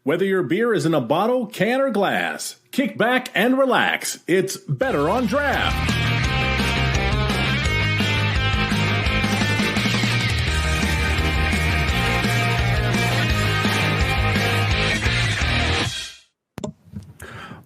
Whether your beer is in a bottle, can, or glass, kick back and relax. It's Better on Draft.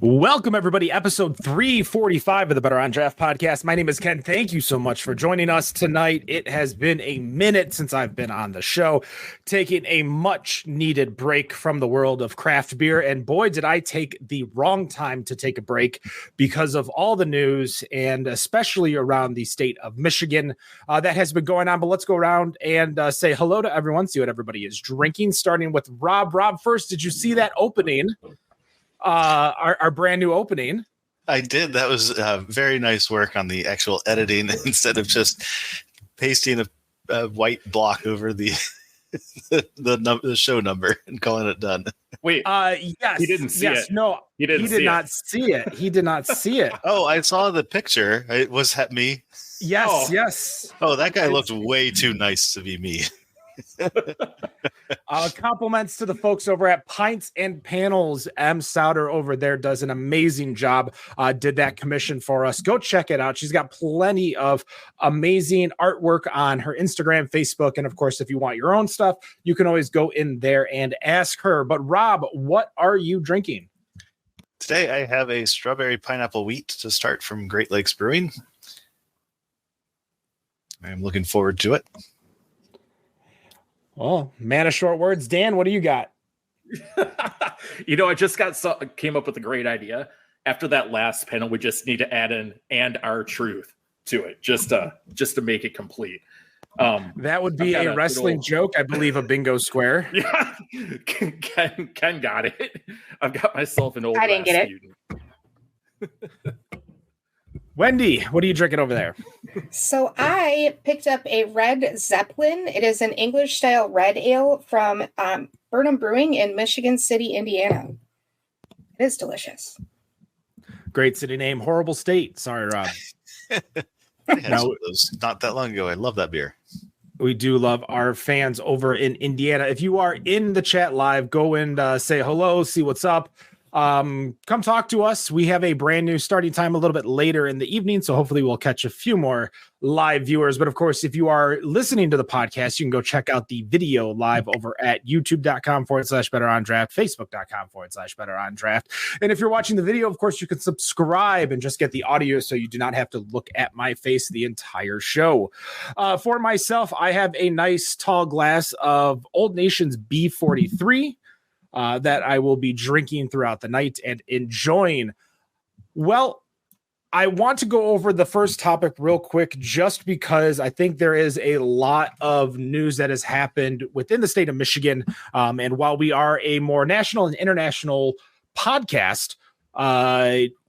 Welcome, everybody. Episode 345 of the Better on Draft podcast. My name is Ken. Thank you so much for joining us tonight. It has been a minute since I've been on the show, taking a much needed break from the world of craft beer. And boy, did I take the wrong time to take a break because of all the news, and especially around the state of Michigan that has been going on. But let's go around and say hello to everyone, see what everybody is drinking, starting with Rob. Rob, first, did you see that opening? Our brand new opening. I did. That was very nice work on the actual editing instead of just pasting a white block over the show number and calling it done. Wait, yes, he didn't see it. No, he did not see it. He did not see it. Oh, I saw the picture. It was me. Yes, yes. Oh, that guy looked way too nice to be me. Compliments to the folks over at Pints and Panels. M. Souter over there does an amazing job. Did that commission for us. Go check it out. She's got plenty of amazing artwork on her Instagram, Facebook, and of course, if you want your own stuff, you can always go in there and ask her. But Rob, what are you drinking? Today I have a strawberry pineapple wheat to start from Great Lakes Brewing. I'm looking forward to it. Oh, man of short words. Dan, what do you got? I just came up with a great idea. After that last panel, we just need to add in "and our truth" to it, just to make it complete. That would be a wrestling joke, I believe, a bingo square. Yeah, Ken got it. I've got myself an old. I didn't get it. Wendy, what are you drinking over there? So I picked up a Red Zeppelin. It is an English-style red ale from Burnham Brewing in Michigan City, Indiana. It is delicious. Great city name, horrible state. Sorry, Rob. I had some of those not that long ago. I love that beer. We do love our fans over in Indiana. If you are in the chat live, go and say hello, see what's up. Come talk to us. We have a brand new starting time a little bit later in the evening, so hopefully we'll catch a few more live viewers. But of course, if you are listening to the podcast, you can go check out the video live over at youtube.com/betterondraft, facebook.com/betterondraft. And if you're watching the video, of course, you can subscribe and just get the audio so you do not have to look at my face the entire show. For myself, I have a nice tall glass of Old Nation's B43. That I will be drinking throughout the night and enjoying. Well, I want to go over the first topic real quick, just because I think there is a lot of news that has happened within the state of Michigan. And while we are a more national and international podcast,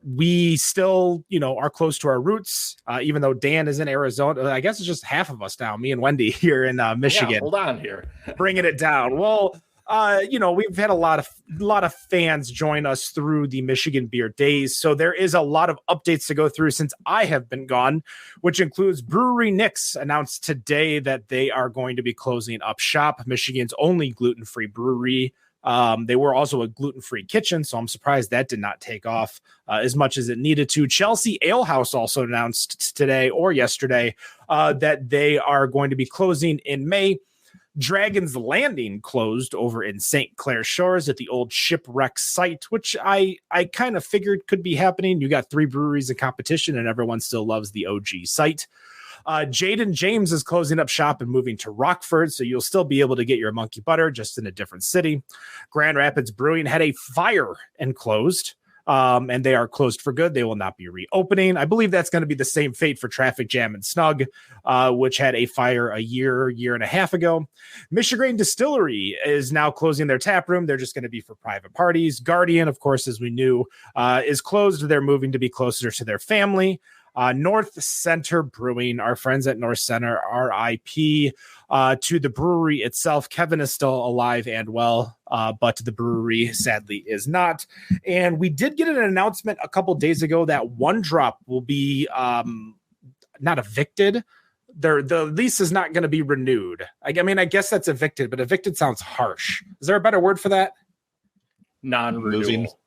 we still, are close to our roots, even though Dan is in Arizona. I guess it's just half of us now, me and Wendy here in Michigan. Yeah, hold on here. Bringing it down. Well, we've had a lot of fans join us through the Michigan Beer Days. So there is a lot of updates to go through since I have been gone, which includes Brewery Nick's announced today that they are going to be closing up shop, Michigan's only gluten-free brewery. They were also a gluten-free kitchen, so I'm surprised that did not take off as much as it needed to. Chelsea Ale House also announced today or yesterday that they are going to be closing in May. Dragon's Landing closed over in St. Clair Shores at the old shipwreck site, which I kind of figured could be happening. You got 3 breweries in competition, and everyone still loves the OG site. Jaden James is closing up shop and moving to Rockford, so you'll still be able to get your monkey butter, just in a different city. Grand Rapids Brewing had a fire and closed. And they are closed for good. They will not be reopening. I believe that's going to be the same fate for Traffic Jam and Snug, which had a fire a year and a half ago. Michigan Distillery is now closing their tap room. They're just going to be for private parties. Guardian, of course, as we knew, is closed. They're moving to be closer to their family. North Center Brewing, our friends at North Center, RIP to the brewery itself. Kevin is still alive and well, but the brewery sadly is not. And we did get an announcement a couple days ago that One Drop will be not evicted. The lease is not going to be renewed. I mean, I guess that's evicted, but evicted sounds harsh. Is there a better word for that? non-renewal.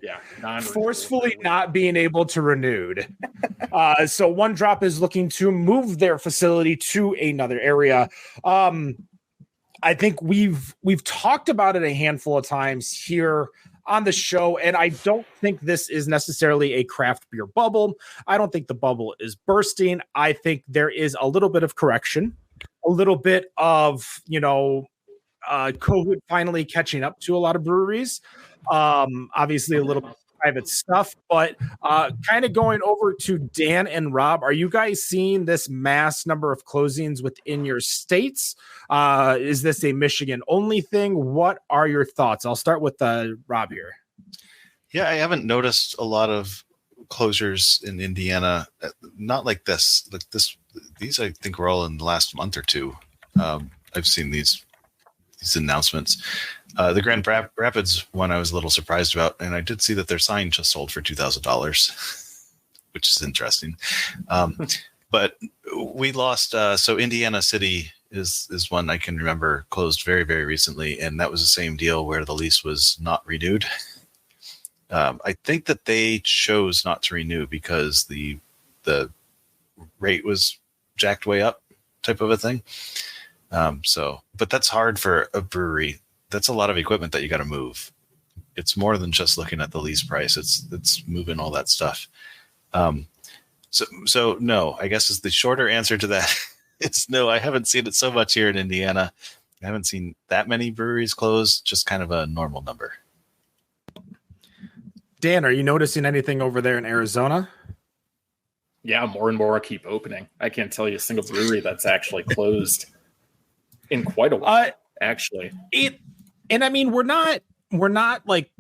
Yeah, Forcefully not being able to renewed. So One Drop is looking to move their facility to another area. I think we've talked about it a handful of times here on the show, and I don't think this is necessarily a craft beer bubble. I don't think the bubble is bursting. I think there is a little bit of correction, a little bit of, COVID finally catching up to a lot of breweries. Obviously a little private stuff, but kind of going over to Dan and Rob, are you guys seeing this mass number of closings within your states? Is this a Michigan only thing? What are your thoughts? I'll start with Rob here. Yeah, I haven't noticed a lot of closures in Indiana. Not like this. Like this, these I think were all in the last month or two. I've seen these announcements. The Grand Rapids one I was a little surprised about, and I did see that their sign just sold for $2,000, which is interesting. But we lost. So Indiana City is one I can remember closed very, very recently, and that was the same deal where the lease was not renewed. I think that they chose not to renew because the rate was jacked way up, type of a thing. But that's hard for a brewery. That's a lot of equipment that you got to move. It's more than just looking at the lease price. It's moving all that stuff. So no, I guess is the shorter answer to that. It's no, I haven't seen it so much here in Indiana. I haven't seen that many breweries close, just kind of a normal number. Dan, are you noticing anything over there in Arizona? Yeah, more and more keep opening. I can't tell you a single brewery that's actually closed in quite a while, actually. And I mean, we're not like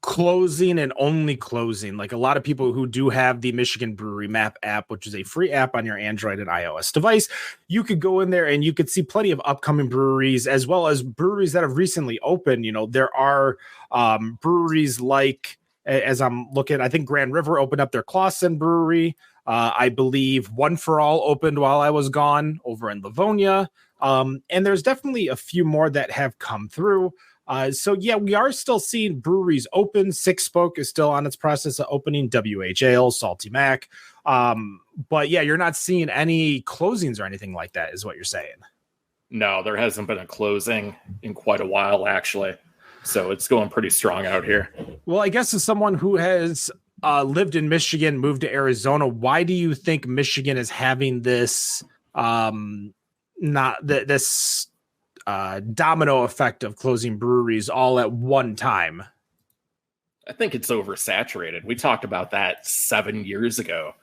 closing and only closing. Like a lot of people who do have the Michigan Brewery Map app, which is a free app on your Android and iOS device, you could go in there and you could see plenty of upcoming breweries as well as breweries that have recently opened. There are breweries like, as I'm looking, I think Grand River opened up their Clausen Brewery. I believe One for All opened while I was gone over in Livonia. And there's definitely a few more that have come through. So yeah, we are still seeing breweries open. Six Spoke is still on its process of opening. WH Ale, Salty Mac. But yeah, you're not seeing any closings or anything like that, is what you're saying. No, there hasn't been a closing in quite a while, actually. So it's going pretty strong out here. Well, I guess as someone who has lived in Michigan, moved to Arizona, why do you think Michigan is having this domino effect of closing breweries all at one time? I think it's oversaturated. We talked about that 7 years ago.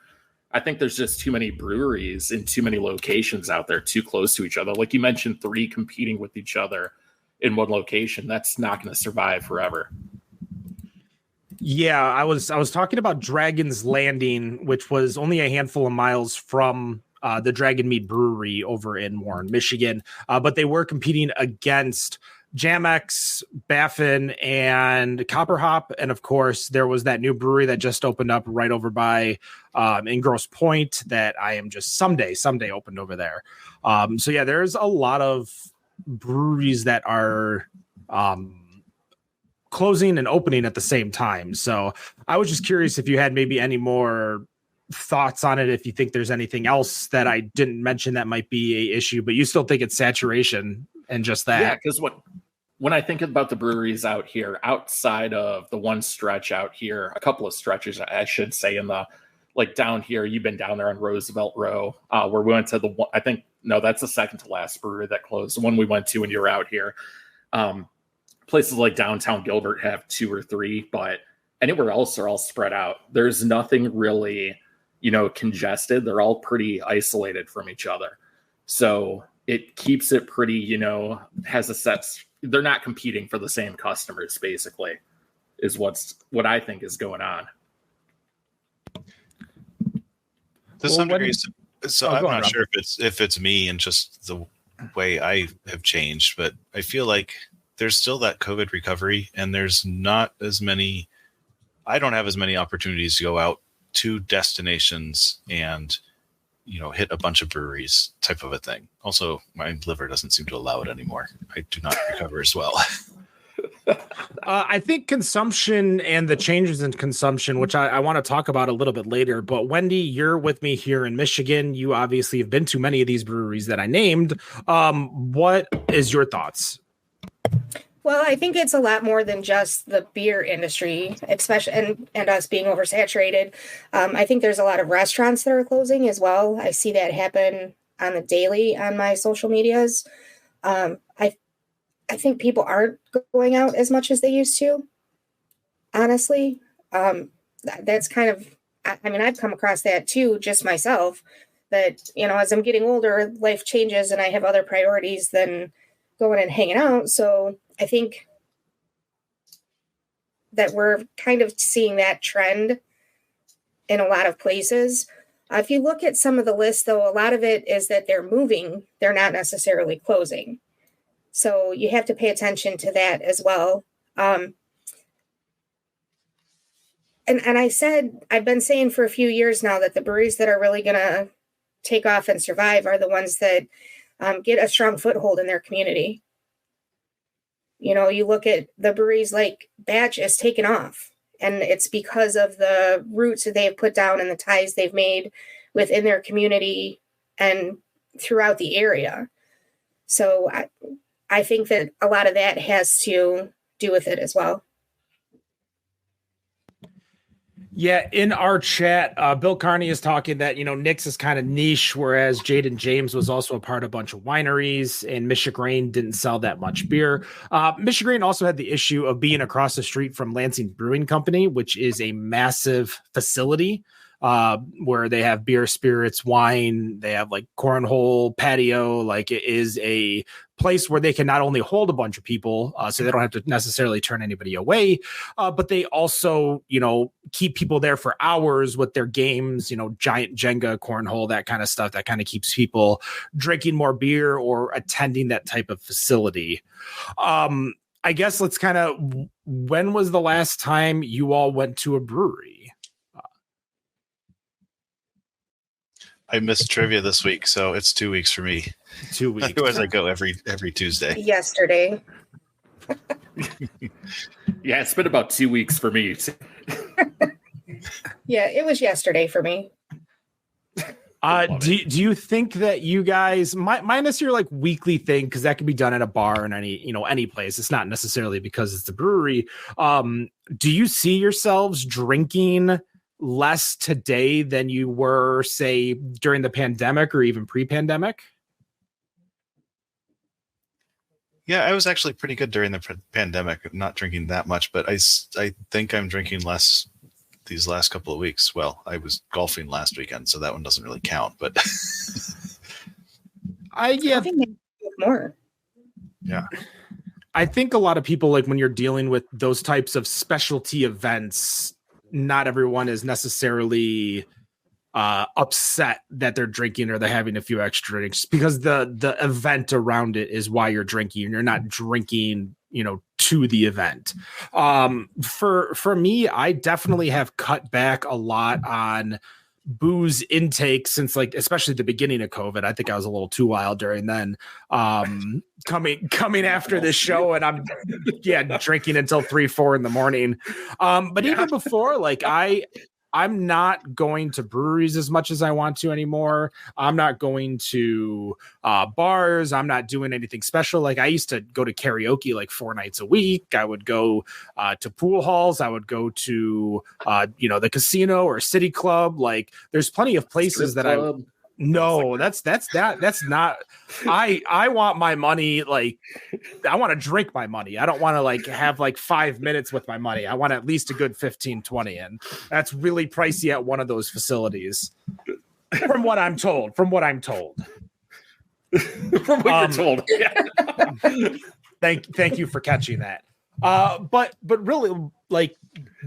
I think there's just too many breweries in too many locations out there, too close to each other. Like you mentioned, 3 competing with each other in one location. That's not going to survive forever. Yeah, I was talking about Dragon's Landing, which was only a handful of miles from the Dragon Mead Brewery over in Warren, Michigan. But they were competing against Jamex, Baffin, and Copper Hop. And of course, there was that new brewery that just opened up right over by in Grosse Pointe that I am just someday opened over there. So yeah, there's a lot of breweries that are closing and opening at the same time. So I was just curious if you had maybe any more thoughts on it, if you think there's anything else that I didn't mention that might be a issue, but you still think it's saturation and just that. Yeah, because when I think about the breweries out here, outside of the one stretch out here, a couple of stretches, I should say, in the like down here, you've been down there on Roosevelt Row, where we went to the one, I think, no, that's the second to last brewery that closed, the one we went to when you were out here. Places like downtown Gilbert have 2 or 3, but anywhere else are all spread out. There's nothing really, congested. They're all pretty isolated from each other. So it keeps it pretty, has a set, they're not competing for the same customers, basically, is what I think is going on. To some degree, so I'm not sure if it's me and just the way I have changed, but I feel like there's still that COVID recovery, and there's not as many. I don't have as many opportunities to go out to destinations and hit a bunch of breweries, type of a thing. Also, my liver doesn't seem to allow it anymore. I do not recover as well. I think consumption and the changes in consumption, which I want to talk about a little bit later. But Wendy, you're with me here in Michigan. You obviously have been to many of these breweries that I named. What is your thoughts? Well, I think it's a lot more than just the beer industry, especially and us being oversaturated. I think there's a lot of restaurants that are closing as well. I see that happen on the daily on my social medias. I think people aren't going out as much as they used to. Honestly, that's kind of. I mean, I've come across that too, just myself. That as I'm getting older, life changes, and I have other priorities than going and hanging out. So I think that we're kind of seeing that trend in a lot of places. If you look at some of the lists, though, a lot of it is that they're moving. They're not necessarily closing. So you have to pay attention to that as well. And I've been saying for a few years now that the breweries that are really going to take off and survive are the ones that get a strong foothold in their community. You look at the breweries like Batch is taken off, and it's because of the roots that they have put down and the ties they've made within their community and throughout the area. So I think that a lot of that has to do with it as well. Yeah, in our chat, Bill Carney is talking that, Nick's is kind of niche, whereas Jaden James was also a part of a bunch of wineries, and Michigrain didn't sell that much beer. Michigrain also had the issue of being across the street from Lansing Brewing Company, which is a massive facility where they have beer, spirits, wine. They have like cornhole, patio. Like it is a place where they can not only hold a bunch of people, so they don't have to necessarily turn anybody away, but they also, keep people there for hours with their games, giant Jenga, cornhole, that kind of stuff that kind of keeps people drinking more beer or attending that type of facility. I guess let's when was the last time you all went to a brewery? I missed trivia this week, so it's 2 weeks for me. 2 weeks. Otherwise, I go every Tuesday. Yesterday. Yeah, it's been about 2 weeks for me. Yeah, it was yesterday for me. Do you think that you guys, minus your like weekly thing, because that can be done at a bar in any place. It's not necessarily because it's the brewery. Do you see yourselves drinking less today than you were, say, during the pandemic or even pre-pandemic? Yeah, I was actually pretty good during the pandemic, not drinking that much, but I think I'm drinking less these last couple of weeks. Well, I was golfing last weekend, so that one doesn't really count, but I think maybe more. Yeah. I think a lot of people, like when you're dealing with those types of specialty events, not everyone is necessarily upset that they're drinking or they're having a few extra drinks, because the event around it is why you're drinking. You're not drinking, to the event. For me, I definitely have cut back a lot on booze intake since, like, especially the beginning of COVID. I think I was a little too wild during then. Coming after this show, and I'm drinking until 3-4 in the morning. But even before, like I'm not going to breweries as much as I want to anymore. I'm not going to bars. I'm not doing anything special. Like I used to go to karaoke like 4 nights a week. I would go to pool halls. I would go to, the casino or city club. Like there's plenty of places that no, that's not, I want my money. Like I want to drink my money. I don't want to like have like 5 minutes with my money. I want at least a good 15-20. And that's really pricey at one of those facilities from what I'm told, From what you're told. Yeah. Thank you for catching that. But really, like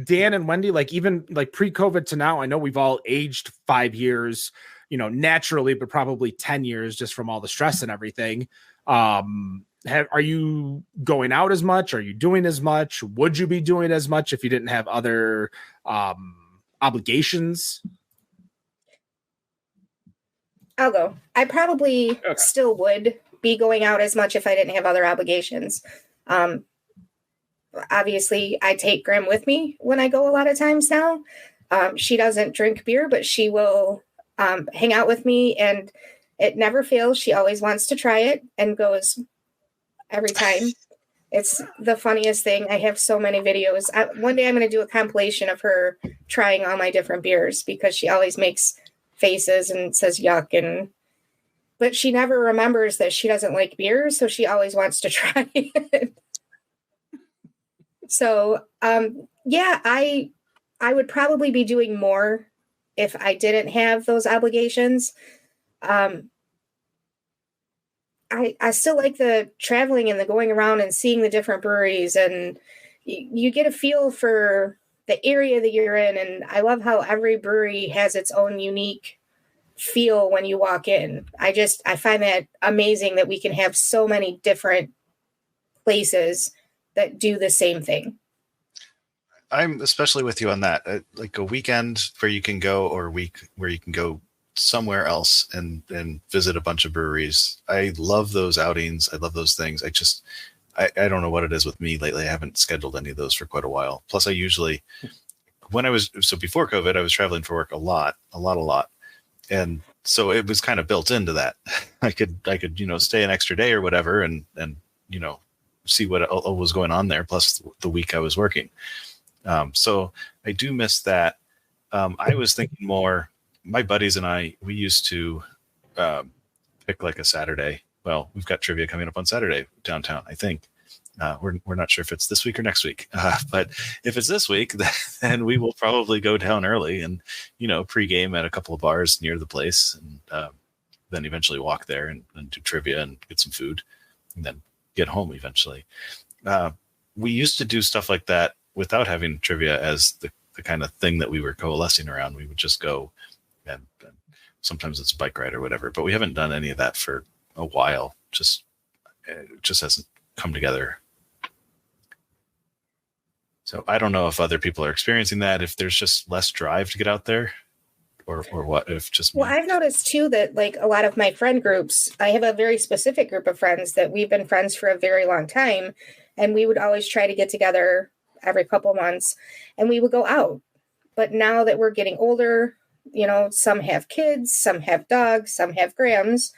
Dan and Wendy, like even like pre-COVID to now, I know we've all aged 5 years, naturally, but probably 10 years just from all the stress and everything. Are you going out as much? Are you doing as much? Would you be doing as much if you didn't have other obligations? I'll go. I probably still would be going out as much if I didn't have other obligations. obviously I take Graham with me when I go a lot of times now. She doesn't drink beer, but she will hang out with me, and it never fails. She always wants to try it and goes every time. It's the funniest thing. I have so many videos. One day I'm going to do a compilation of her trying all my different beers because she always makes faces and says yuck. But she never remembers that she doesn't like beer, so she always wants to try it. So, yeah, I would probably be doing more if I didn't have those obligations. I still like the traveling and the going around and seeing the different breweries, and you get a feel for the area that you're in. And I love how every brewery has its own unique feel when you walk in. I find that amazing that we can have so many different places that do the same thing. I'm especially with you on that. Like a weekend where you can go, or a week where you can go somewhere else and visit a bunch of breweries. I love those outings. I love those things. I don't know what it is with me lately. I haven't scheduled any of those for quite a while. Plus I usually, before COVID, I was traveling for work a lot. And so it was kind of built into that. I could, stay an extra day or whatever and see what was going on there. Plus the week I was working. So I do miss that. I was thinking more, my buddies and I, we used to pick like a Saturday. Well, we've got trivia coming up on Saturday downtown, I think. We're not sure if it's this week or next week. But if it's this week, then we will probably go down early and, pregame at a couple of bars near the place, and then eventually walk there and do trivia and get some food and then get home eventually. We used to do stuff like that without having trivia as the kind of thing that we were coalescing around. We would just go and sometimes it's a bike ride or whatever, but we haven't done any of that for a while. It just hasn't come together. So I don't know if other people are experiencing that, if there's just less drive to get out there or what, if just me. Well, I've noticed too that like a lot of my friend groups, I have a very specific group of friends that we've been friends for a very long time. And we would always try to get together every couple months and we would go out. But now that we're getting older, some have kids, some have dogs, some have Grahams,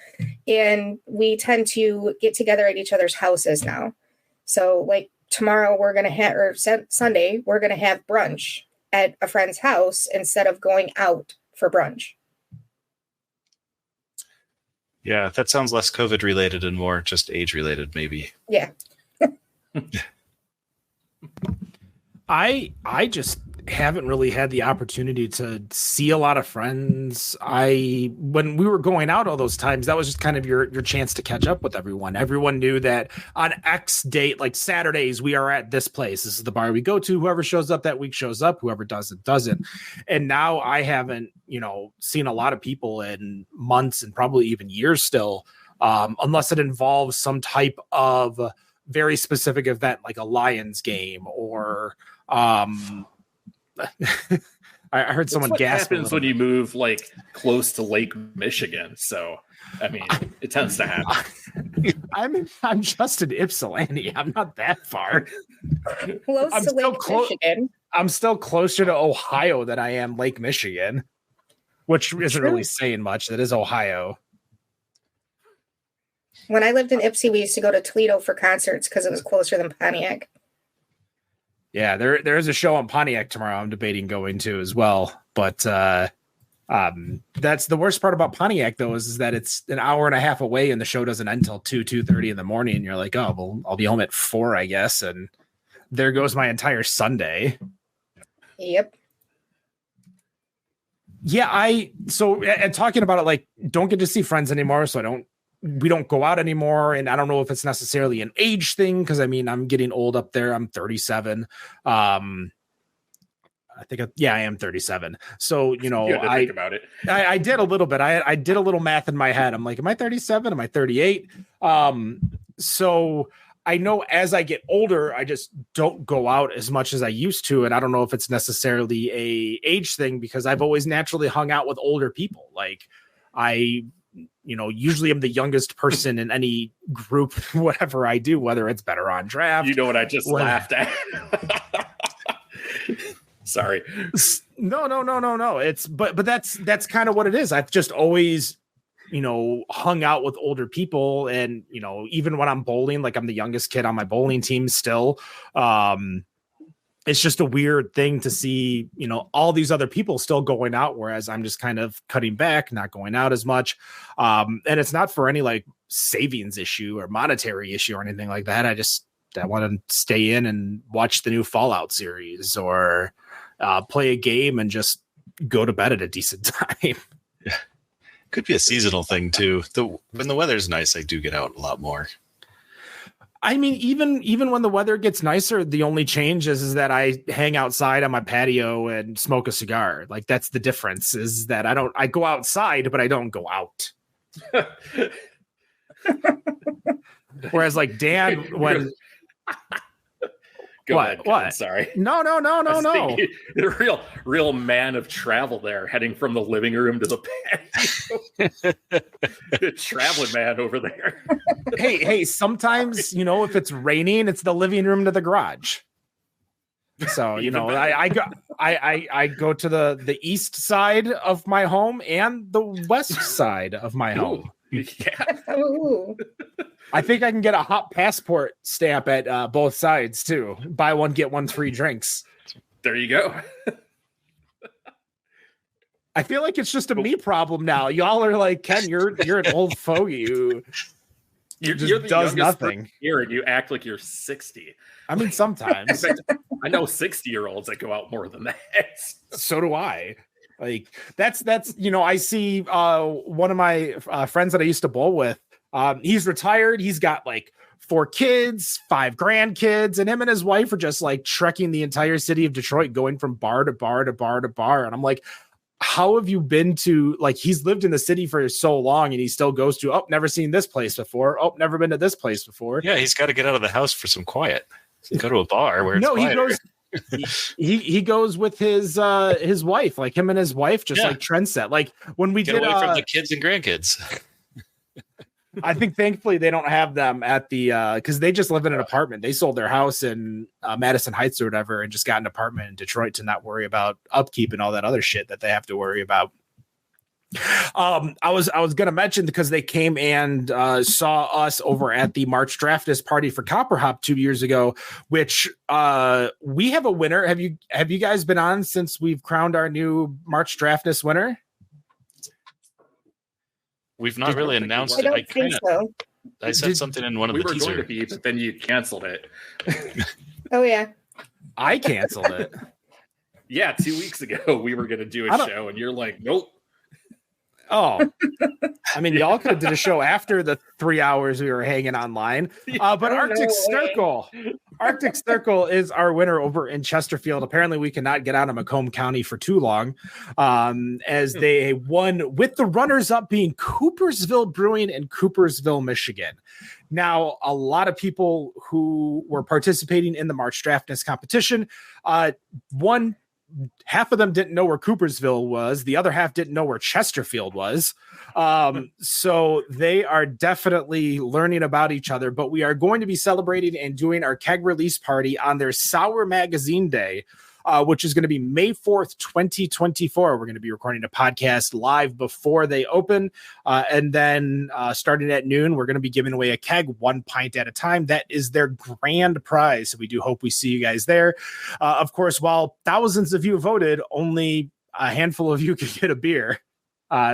and we tend to get together at each other's houses now. So like tomorrow we're going to have, or Sunday, we're going to have brunch at a friend's house instead of going out for brunch. Yeah, that sounds less COVID related and more just age related, maybe. Yeah. I just haven't really had the opportunity to see a lot of friends. When we were going out all those times, that was just kind of your chance to catch up with everyone. Everyone knew that on X date, like Saturdays, we are at this place. This is the bar we go to. Whoever shows up that week shows up. Whoever doesn't. And now I haven't, seen a lot of people in months and probably even years still, unless it involves some type of very specific event like a Lions game or I heard someone gasp. What happens when you move like close to Lake Michigan? So, I mean, it tends to happen. I'm just in Ypsilanti. I'm not that far. Close to Lake Michigan. I'm still closer to Ohio than I am Lake Michigan, which isn't really saying much. That is Ohio. When I lived in Ypsi, we used to go to Toledo for concerts because it was closer than Pontiac. Yeah, there is a show on Pontiac tomorrow I'm debating going to as well. But that's the worst part about Pontiac, though, is that it's an hour and a half away and the show doesn't end until 2:30 in the morning. And you're like, oh, well, I'll be home at 4, I guess. And there goes my entire Sunday. Yep. Yeah, and talking about it, like, don't get to see friends anymore. So we don't go out anymore. And I don't know if it's necessarily an age thing. Cause I mean, I'm getting old up there. I'm 37. I am 37. So, you think about it. I did a little bit. I did a little math in my head. I'm like, am I 37? Am I 38? So I know as I get older, I just don't go out as much as I used to. And I don't know if it's necessarily a age thing because I've always naturally hung out with older people. Like usually I'm the youngest person in any group, whatever I do, whether it's better on draft. You know what I just laughed at? Sorry. No. It's but that's kind of what it is. I've just always, hung out with older people, and even when I'm bowling, like I'm the youngest kid on my bowling team still. It's just a weird thing to see, all these other people still going out, whereas I'm just kind of cutting back, not going out as much. And it's not for any like savings issue or monetary issue or anything like that. I want to stay in and watch the new Fallout series or play a game and just go to bed at a decent time. Yeah. Could be a seasonal thing too. When the weather's nice, I do get out a lot more. I mean, even when the weather gets nicer, the only change is that I hang outside on my patio and smoke a cigar. Like that's the difference, is that I go outside, but I don't go out. Whereas like Dan, when Go what? ahead, Kevin, What? Sorry. No. The real man of travel there, heading from the living room to the patio. Traveling man over there. Hey, sometimes, if it's raining, it's the living room to the garage. So, I go to the east side of my home and the west side of my home. Yeah. Ooh. I think I can get a hot passport stamp at both sides too. Buy one, get one free drinks. There you go. I feel like it's just a me problem now. Y'all are like, Ken, you're an old fogey who You're the does youngest nothing person here, and you act like you're 60. I mean, sometimes. I know 60-year-olds that go out more than that. So do I. Like that's I see one of my friends that I used to bowl with. He's retired. He's got like 4 kids, 5 grandkids, and him and his wife are just like trekking the entire city of Detroit, going from bar to bar to bar to bar. And I'm like, how have you been to, like, he's lived in the city for so long and he still goes to, oh, never seen this place before. Oh, never been to this place before. Yeah, he's got to get out of the house for some quiet. Go to a bar where it's quieter. He goes with his wife, like him and his wife, just like trendset. Like when we get did away from the kids and grandkids. I think thankfully they don't have them at the because they just live in an apartment. They sold their house in Madison Heights or whatever and just got an apartment in Detroit to not worry about upkeep and all that other shit that they have to worry about. I was gonna mention, because they came and saw us over at the March Drafters party for Copper Hop 2 years ago, which we have a winner. Have you guys been on since we've crowned our new March Drafters winner? We've not really announced I it. don't think so. I said something in one of We the were going to teasers. be, but then you canceled it. Oh yeah. I canceled it. Yeah, 2 weeks ago we were going to do a show, and you're like, nope. Oh, I mean, y'all could have did a show after the 3 hours we were hanging online. But Arctic Circle is our winner over in Chesterfield. Apparently, we cannot get out of Macomb County for too long, as they won, with the runners-up being Coopersville Brewing and Coopersville, Michigan. Now, a lot of people who were participating in the March Draftness competition, half of them didn't know where Coopersville was. The other half didn't know where Chesterfield was. So they are definitely learning about each other, but we are going to be celebrating and doing our keg release party on their Sour Magazine Day, which is going to be May 4th, 2024. We're going to be recording a podcast live before they open. And then starting at noon, we're going to be giving away a keg, 1 pint at a time. That is their grand prize. So we do hope we see you guys there. Of course, while thousands of you voted, only a handful of you could get a beer.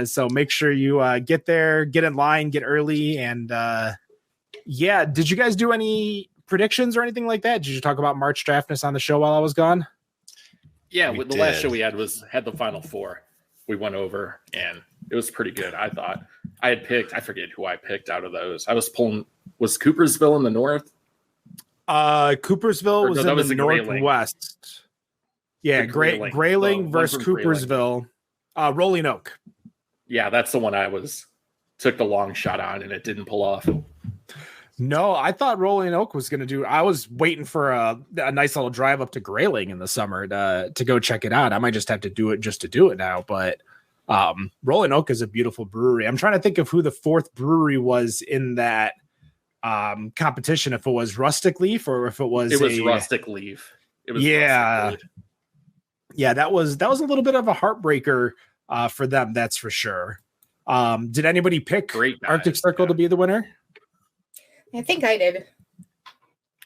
So make sure you get there, get in line, get early. And did you guys do any predictions or anything like that? Did you talk about March Draftness on the show while I was gone? Yeah, the last show we had had the Final Four. We went over, and it was pretty good, I thought. I forget who I picked out of those. Was Coopersville in the north? Coopersville was in the Grayling. northwest. Yeah, Grayling versus Coopersville. Rolling Oak. Yeah, that's the one I took the long shot on, and it didn't pull off. No, I thought Rolling Oak was going to do. I was waiting for a nice little drive up to Grayling in the summer to go check it out. I might just have to do it just to do it now, but Rolling Oak is a beautiful brewery. I'm trying to think of who the fourth brewery was in that competition. If it was Rustic Leaf or if it was Rustic Leaf. It was yeah, Rustic Leaf. Yeah. That was a little bit of a heartbreaker for them. That's for sure. Did anybody pick Arctic Circle to be the winner? I think I did.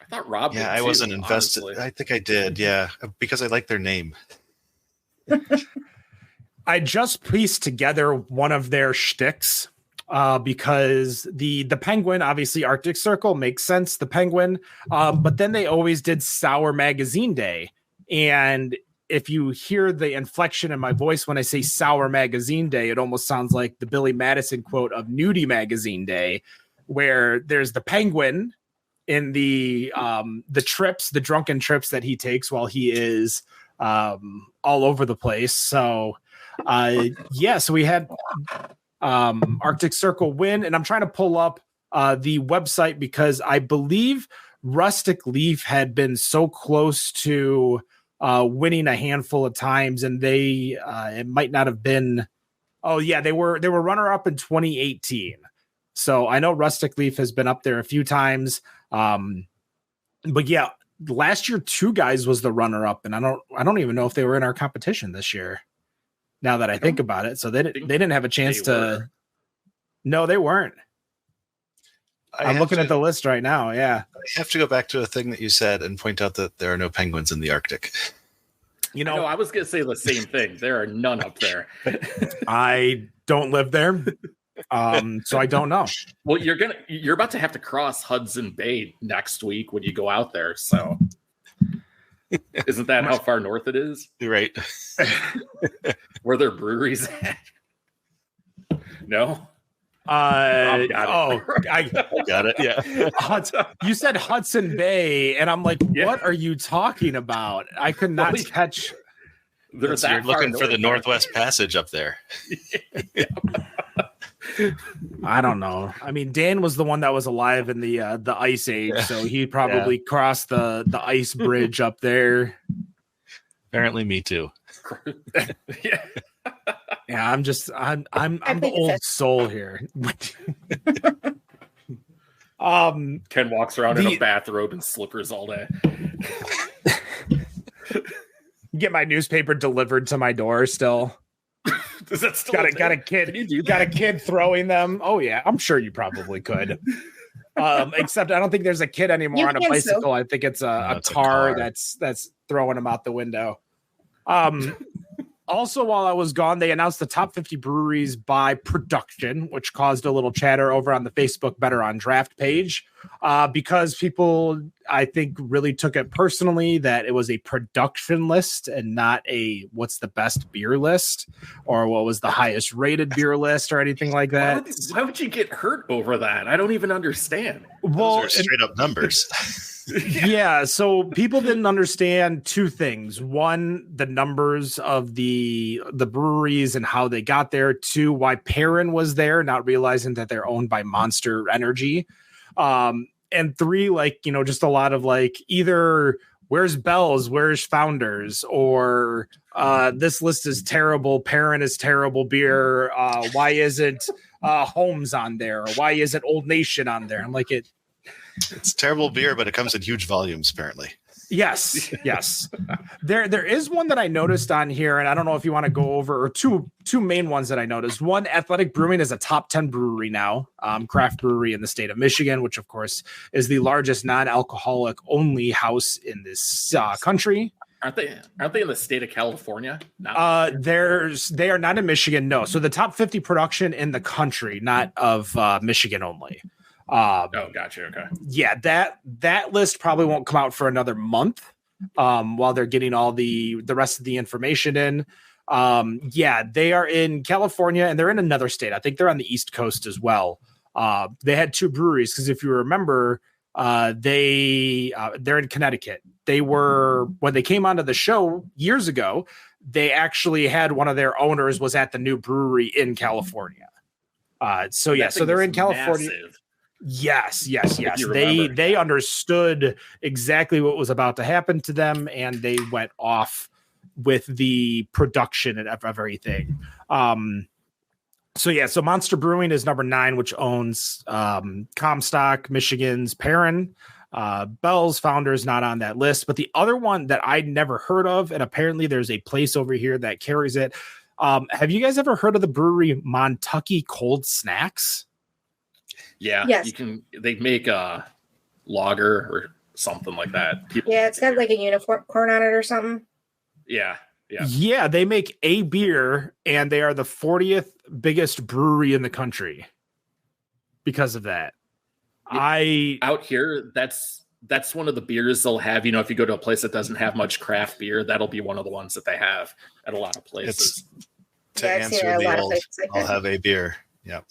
I thought Rob. Yeah, did I wasn't too, invested. honestly. I think I did. Yeah, because I like their name. I just pieced together one of their shticks because the Penguin, obviously Arctic Circle makes sense. The Penguin, but then they always did Sour Magazine Day, and if you hear the inflection in my voice when I say Sour Magazine Day, it almost sounds like the Billy Madison quote of Nudie Magazine Day, where there's the Penguin in the drunken trips that he takes while he is all over the place. So so we had Arctic Circle win, and I'm trying to pull up the website because I believe Rustic Leaf had been so close to winning a handful of times, and they it might not have been. Oh yeah, they were runner up in 2018. So I know Rustic Leaf has been up there a few times. But yeah, last year 2 Guys was the runner up, and I don't even know if they were in our competition this year. Now that I think about it, so they didn't have a chance to. No, they weren't. I'm looking at the list right now. Yeah, I have to go back to a thing that you said and point out that there are no penguins in the Arctic. You know, I was going to say the same thing. There are none up there. I don't live there, so I don't know. Well, you're about to have to cross Hudson Bay next week when you go out there. So, isn't that how far north it is? You're right. Where their breweries at? No. I got it. Yeah. You said Hudson Bay, and I'm like, what are you talking about? I could not catch. You're looking for the Northwest Passage up there. I don't know. I mean, Dan was the one that was alive in the Ice Age, so he probably crossed the ice bridge up there. Apparently, me too. Yeah. Yeah, I'm the old soul here. Ken walks around in a bathrobe and slippers all day. Get my newspaper delivered to my door still. Is that still got a kid throwing them? Oh yeah, I'm sure you probably could. Except I don't think there's a kid anymore on a bicycle. So. I think it's a car that's throwing them out the window. Also, while I was gone, they announced the top 50 breweries by production, which caused a little chatter over on the Facebook Better on Draft page because people, I think, really took it personally that it was a production list and not a what's the best beer list or what was the highest rated beer list or anything like that. Why would you get hurt over that? I don't even understand. Well, those are straight up numbers. Yeah, so people didn't understand 2 things. 1, the numbers of the breweries and how they got there. 2, why Perrin was there, not realizing that they're owned by Monster Energy. And 3, just a lot of either where's Bell's, where's Founders, or this list is terrible, Perrin is terrible beer. Why isn't Holmes on there? Or why isn't Old Nation on there? I'm like, it's terrible beer, but it comes in huge volumes, apparently. Yes. There is one that I noticed on here, and I don't know if you want to go over, or two main ones that I noticed. One, Athletic Brewing is a top 10 brewery now, craft brewery in the state of Michigan, which of course is the largest non-alcoholic only house in this country. Aren't they in the state of California? They are not in Michigan. No. So the top 50 production in the country, not of Michigan only. Gotcha. Okay. Yeah, that list probably won't come out for another month while they're getting all the rest of the information in. They are in California and they're in another state. I think they're on the East Coast as well. They had 2 breweries because if you remember, they're in Connecticut. They were, when they came onto the show years ago, they actually had one of their owners was at the new brewery in California. So they're in California. Massive. Yes. They understood exactly what was about to happen to them, and they went off with the production of everything. So Monster Brewing is number 9, which owns Comstock, Michigan's Perrin. Bell's founder is not on that list, but the other one that I'd never heard of, and apparently there's a place over here that carries it. Have you guys ever heard of the brewery Montucky Cold Snacks? Yeah, Yes. They make a lager or something like that. Yeah, it's got like a unicorn on it or something. Yeah. They make a beer, and they are the 40th biggest brewery in the country because of that. Out here, that's one of the beers they'll have. If you go to a place that doesn't have much craft beer, that'll be one of the ones that they have at a lot of places. To answer the old, I'll have a beer. Yep.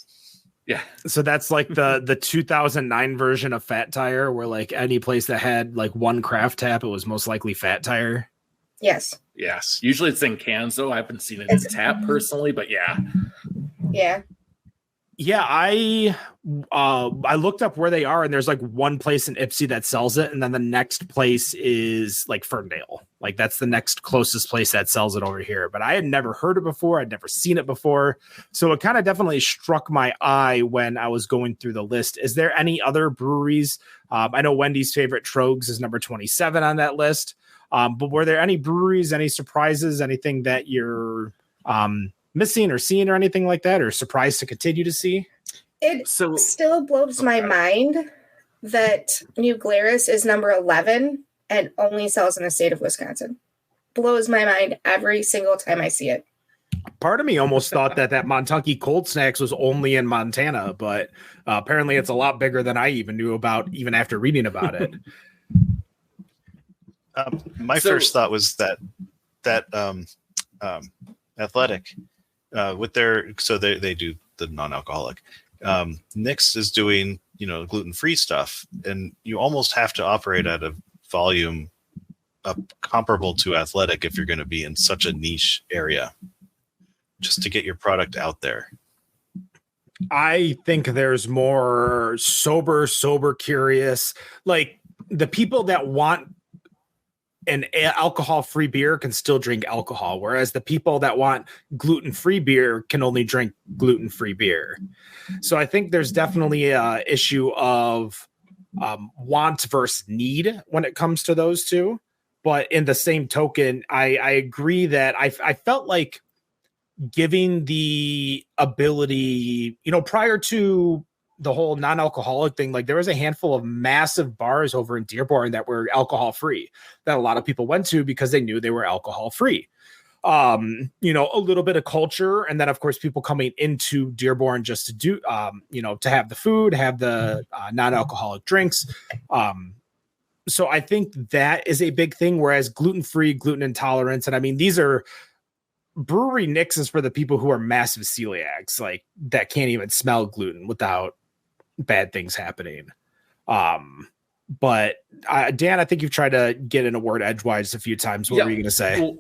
Yeah. So that's like the 2009 version of Fat Tire, where like any place that had like one craft tap, it was most likely Fat Tire. Yes. Yes. Usually it's in cans, though. I haven't seen it in tap personally, but yeah. Yeah. Yeah, I looked up where they are, and there's like one place in Ipsy that sells it, and then the next place is like Ferndale. Like that's the next closest place that sells it over here. But I had never heard it before. I'd never seen it before. So it kind of definitely struck my eye when I was going through the list. Is there any other breweries? I know Wendy's favorite Trogs is number 27 on that list. But were there any breweries, any surprises, anything that you're missing or seeing or anything like that, or surprised to continue to see? It still blows my mind that New Glarus is number 11 and only sells in the state of Wisconsin. Blows my mind every single time I see it. Part of me almost thought that Montucky Cold Snacks was only in Montana, but apparently it's a lot bigger than I even knew about, even after reading about it. My first thought was that Athletic with their, so they do the non-alcoholic. Nick's is doing gluten-free stuff, and you almost have to operate at a volume comparable to Athletic if you're going to be in such a niche area, just to get your product out there. I think there's more sober, curious, like the people that want an alcohol-free beer can still drink alcohol, whereas the people that want gluten-free beer can only drink gluten-free beer. So I think there's definitely a issue of want versus need when it comes to those two. But in the same token, I agree that I felt like giving the ability, prior to the whole non-alcoholic thing, like there was a handful of massive bars over in Dearborn that were alcohol free that a lot of people went to because they knew they were alcohol free. A little bit of culture. And then of course, people coming into Dearborn just to do, to have the food, have the non-alcoholic drinks. So I think that is a big thing. Whereas gluten-free, gluten intolerance. And I mean, these are brewery Nick's is for the people who are massive celiacs, like that can't even smell gluten without bad things happening. But Dan, I think you've tried to get in a word edgewise a few times. What were you going to say? Well,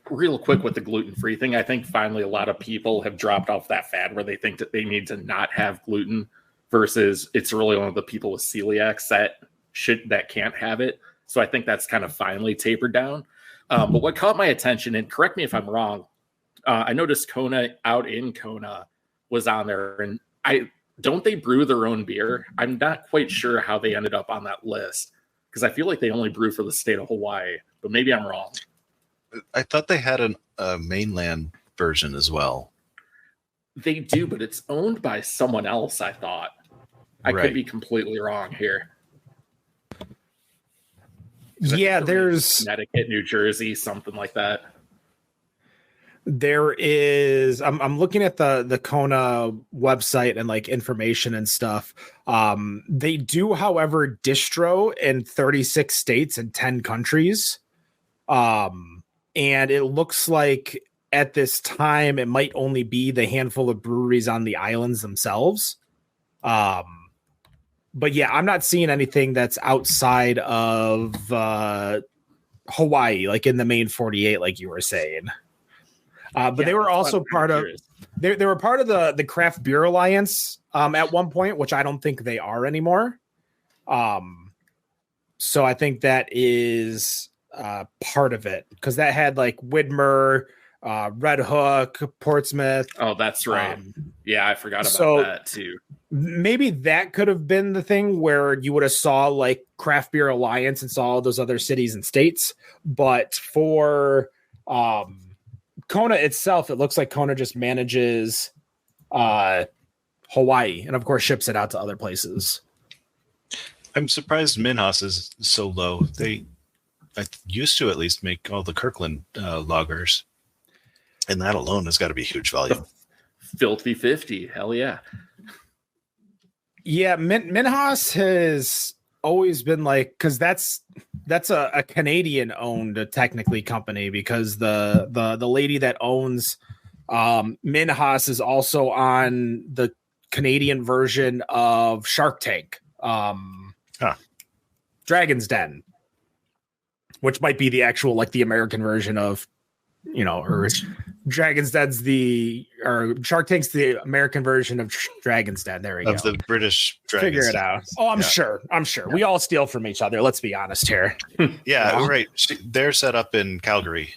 real quick with the gluten-free thing, I think finally a lot of people have dropped off that fad where they think that they need to not have gluten versus it's really only the people with celiacs that can't have it. So I think that's kind of finally tapered down. But what caught my attention, and correct me if I'm wrong, I noticed Kona out in Kona was on there, and don't they brew their own beer? I'm not quite sure how they ended up on that list because I feel like they only brew for the state of Hawaii, but maybe I'm wrong. I thought they had a mainland version as well. They do, but it's owned by someone else, I thought. I could be completely wrong here. Yeah, there's Connecticut, New Jersey, something like that. There is, I'm looking at the Kona website and like information and stuff. They do, however, distro in 36 states and 10 countries. And it looks like at this time, it might only be the handful of breweries on the islands themselves. But yeah, I'm not seeing anything that's outside of Hawaii, like in the main 48, like you were saying. But they were also part of they were part of the Craft Beer Alliance at one point, which I don't think they are anymore. So I think that is part of it, because that had like Widmer, Red Hook, Portsmouth. Oh, that's right. Yeah, I forgot about so that too. Maybe that could have been the thing where you would have saw like Craft Beer Alliance and saw all those other cities and states. But for Kona itself, it looks like Kona just manages Hawaii and of course ships it out to other places. I'm surprised Minhas is so low. They used to at least make all the Kirkland lagers, and that alone has got to be huge volume. Filthy 50, hell yeah. Yeah, Minhas has always been like, because that's a Canadian owned technically company, because the lady that owns Minhas is also on the Canadian version of Shark Tank, Dragon's Den, which might be the actual like the American version of, or Dragon's Den's or Shark Tank's the American version of Dragon's Den. There we go. Of the British Dragon's Figure it out. Oh, I'm sure. Yeah. We all steal from each other. Let's be honest here. Yeah, right. They're set up in Calgary.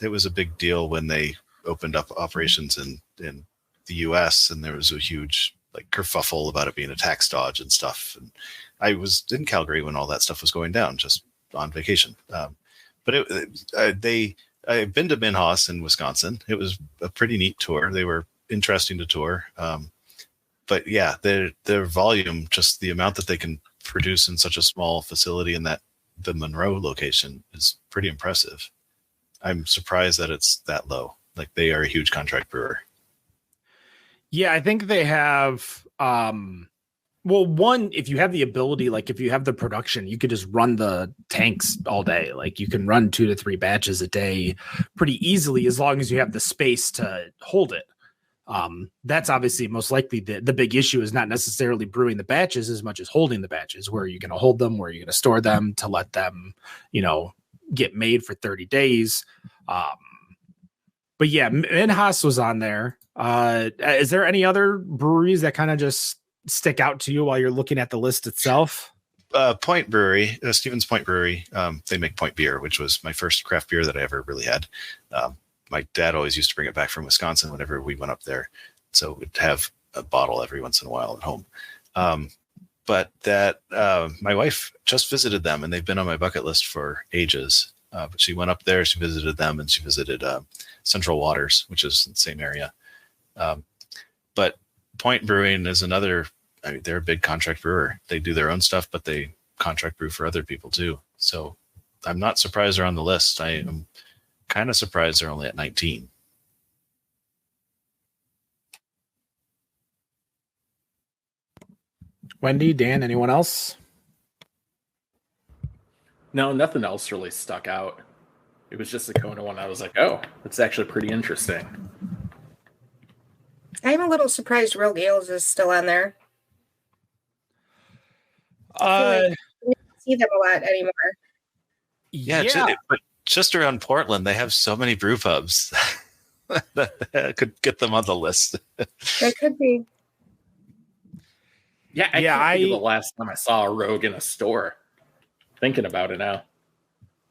It was a big deal when they opened up operations in the U.S. and there was a huge like kerfuffle about it being a tax dodge and stuff. And I was in Calgary when all that stuff was going down, just on vacation. But I've been to Minhas in Wisconsin. It was a pretty neat tour. They were interesting to tour. But yeah, their volume, just the amount that they can produce in such a small facility in the Monroe location is pretty impressive. I'm surprised that it's that low. Like they are a huge contract brewer. Yeah, I think they have one, if you have the ability, like if you have the production, you could just run the tanks all day. Like you can run 2 to 3 batches a day pretty easily as long as you have the space to hold it. That's obviously most likely the big issue is not necessarily brewing the batches as much as holding the batches. Where are you going to hold them? Where are you going to store them to let them, get made for 30 days? But yeah, Minhas was on there. Is there any other breweries that kind of just stick out to you while you're looking at the list itself? Point Brewery, Stevens Point Brewery. They make Point beer, which was my first craft beer that I ever really had. My dad always used to bring it back from Wisconsin whenever we went up there. So we'd have a bottle every once in a while at home. But my wife just visited them and they've been on my bucket list for ages. But she went up there, she visited them, and she visited Central Waters, which is in the same area. But Point Brewing is another, they're a big contract brewer. They do their own stuff, but they contract brew for other people too. So I'm not surprised they're on the list. I am kind of surprised they're only at 19. Wendy, Dan, anyone else? No, nothing else really stuck out. It was just the Kona one. I was like, oh, that's actually pretty interesting. I'm a little surprised Rogue Ales is still on there. I don't see them a lot anymore. Yeah. But just around Portland, they have so many brew pubs that could get them on the list. That could be. Yeah, I can't think of the last time I saw a Rogue in a store. Thinking about it now.